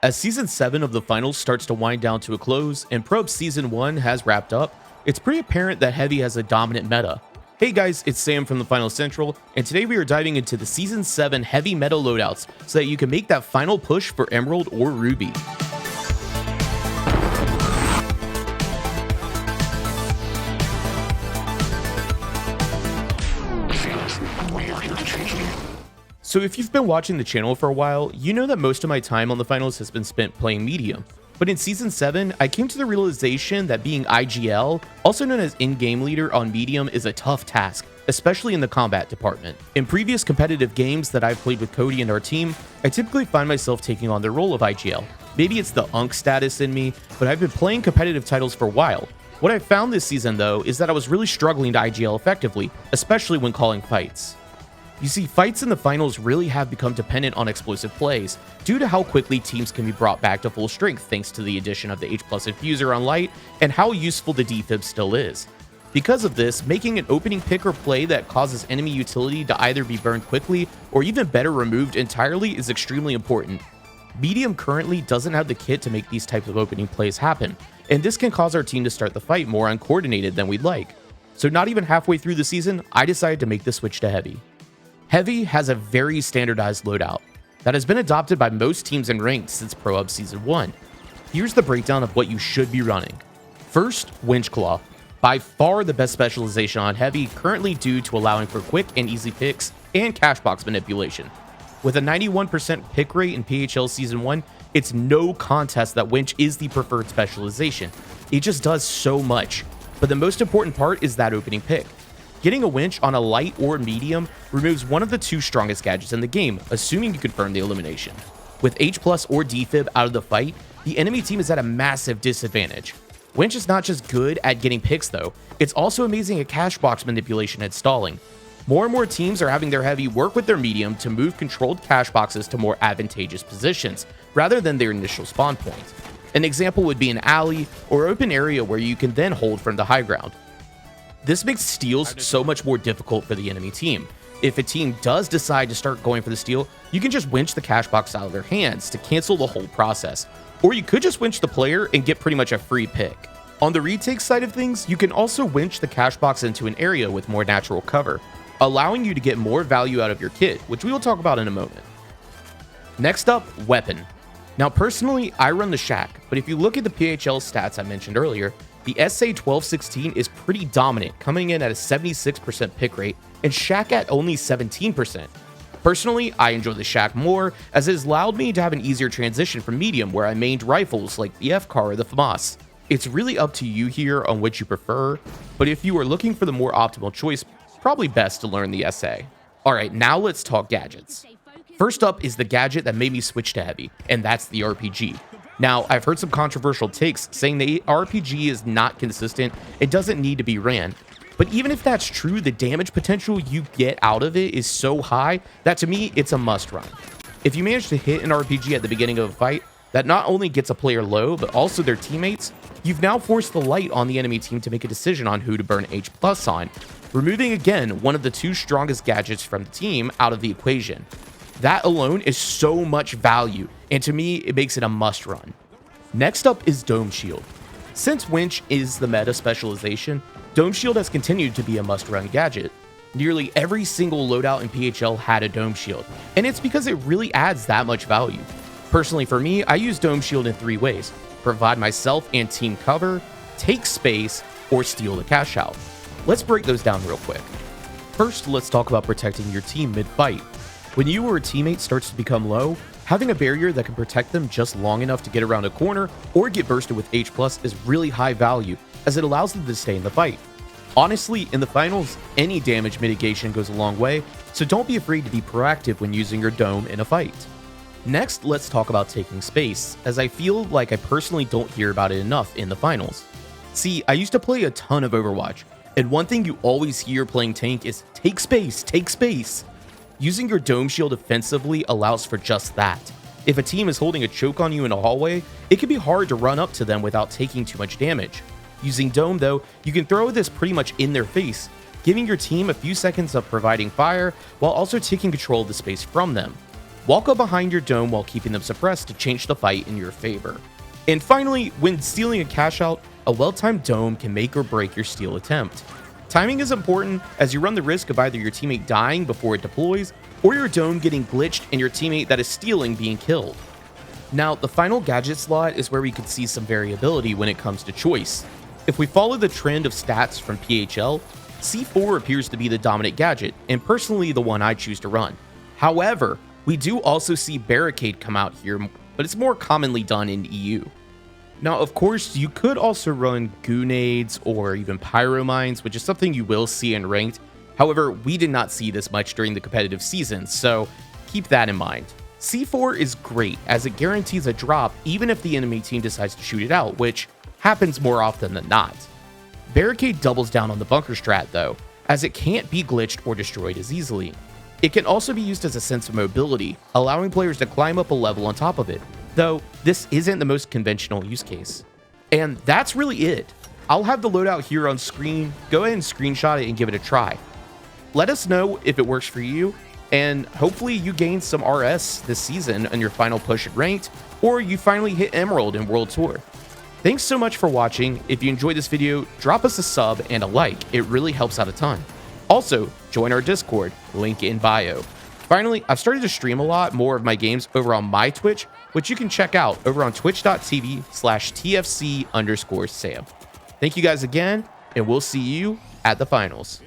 As Season 7 of the finals starts to wind down to a close, and Probe Season 1 has wrapped up, it's pretty apparent that Heavy has a dominant meta. Hey guys, it's Sam from the Final Central, and today we are diving into the Season 7 Heavy meta loadouts so that you can make that final push for Emerald or Ruby. So if you've been watching the channel for a while, you know that most of my time on the finals has been spent playing medium. But in Season 7, I came to the realization that being IGL, also known as in-game leader on medium, is a tough task, especially in the combat department. In previous competitive games that I've played with Cody and our team, I typically find myself taking on the role of IGL. Maybe it's the UNC status in me, but I've been playing competitive titles for a while. What I found this season though is that I was really struggling to IGL effectively, especially when calling fights. You see, fights in the finals really have become dependent on explosive plays, due to how quickly teams can be brought back to full strength thanks to the addition of the H+ Infuser on Light and how useful the defib still is. Because of this, making an opening pick or play that causes enemy utility to either be burned quickly or even better removed entirely is extremely important. Medium currently doesn't have the kit to make these types of opening plays happen, and this can cause our team to start the fight more uncoordinated than we'd like. So not even halfway through the season, I decided to make the switch to Heavy. Heavy has a very standardized loadout that has been adopted by most teams in ranked since Pro Hub Season 1. Here's the breakdown of what you should be running. First, Winch Claw. By far the best specialization on Heavy, currently due to allowing for quick and easy picks and cash box manipulation. With a 91% pick rate in PHL Season 1, it's no contest that Winch is the preferred specialization. It just does so much. But the most important part is that opening pick. Getting a winch on a light or medium removes one of the two strongest gadgets in the game, assuming you confirm the elimination. With H+ or defib out of the fight, the enemy team is at a massive disadvantage. Winch is not just good at getting picks though, it's also amazing at cash box manipulation and stalling. More and more teams are having their Heavy work with their medium to move controlled cash boxes to more advantageous positions, rather than their initial spawn point. An example would be an alley or open area where you can then hold from the high ground. This makes steals so much more difficult for the enemy team. If a team does decide to start going for the steal, you can just winch the cash box out of their hands to cancel the whole process. Or you could just winch the player and get pretty much a free pick. On the retake side of things, you can also winch the cash box into an area with more natural cover, allowing you to get more value out of your kit, which we will talk about in a moment. Next up, Weapon. Now personally, I run the Shack, but if you look at the PHL stats I mentioned earlier, the SA-1216 is pretty dominant, coming in at a 76% pick rate, and Shack at only 17%. Personally, I enjoy the Shack more, as it has allowed me to have an easier transition from medium where I mained rifles like the FCAR or the FAMAS. It's really up to you here on which you prefer, but if you are looking for the more optimal choice, probably best to learn the SA. Alright, now let's talk gadgets. First up is the gadget that made me switch to Heavy, and that's the RPG. Now, I've heard some controversial takes saying the RPG is not consistent, it doesn't need to be ran. But even if that's true, the damage potential you get out of it is so high that to me, it's a must run. If you manage to hit an RPG at the beginning of a fight, that not only gets a player low, but also their teammates, you've now forced the light on the enemy team to make a decision on who to burn H+ on, removing again one of the two strongest gadgets from the team out of the equation. That alone is so much value, and to me, it makes it a must run. Next up is Dome Shield. Since Winch is the meta specialization, Dome Shield has continued to be a must run gadget. Nearly every single loadout in PHL had a Dome Shield, and it's because it really adds that much value. Personally for me, I use Dome Shield in three ways: provide myself and team cover, take space, or steal the cash out. Let's break those down real quick. First, let's talk about protecting your team mid-fight. When you or a teammate starts to become low, having a barrier that can protect them just long enough to get around a corner or get bursted with H+ is really high value, as it allows them to stay in the fight. Honestly, in the finals, any damage mitigation goes a long way, so don't be afraid to be proactive when using your dome in a fight. Next, let's talk about taking space, as I feel like I personally don't hear about it enough in the finals. See, I used to play a ton of Overwatch, and one thing you always hear playing tank is take space, take space. Using your Dome Shield offensively allows for just that. If a team is holding a choke on you in a hallway, it can be hard to run up to them without taking too much damage. Using Dome though, you can throw this pretty much in their face, giving your team a few seconds of providing fire while also taking control of the space from them. walk up behind your dome while keeping them suppressed to change the fight in your favor. And finally, when stealing a cash out, a well-timed dome can make or break your steal attempt. Timing is important as you run the risk of either your teammate dying before it deploys or your dome getting glitched and your teammate that is stealing being killed. Now, the final gadget slot is where we could see some variability when it comes to choice. If we follow the trend of stats from PHL, C4 appears to be the dominant gadget, and personally the one I choose to run. However, we do also see Barricade come out here, but it's more commonly done in EU. Now, of course, you could also run Grenades or even Pyro Mines, which is something you will see in Ranked. However, we did not see this much during the competitive season, so keep that in mind. C4 is great as it guarantees a drop even if the enemy team decides to shoot it out, which happens more often than not. Barricade doubles down on the bunker strat though, as it can't be glitched or destroyed as easily. It can also be used as a sense of mobility, allowing players to climb up a level on top of it, though this isn't the most conventional use case. And that's really it. I'll have the loadout here on screen, go ahead and screenshot it and give it a try. Let us know if it works for you, and hopefully you gain some RS this season on your final push at Ranked, or you finally hit Emerald in World Tour. Thanks so much for watching. If you enjoyed this video, drop us a sub and a like, it really helps out a ton. Also, join our Discord, link in bio. Finally, I've started to stream a lot more of my games over on my Twitch, which you can check out over on twitch.tv/TFC_Sam. Thank you guys again, and we'll see you at the finals.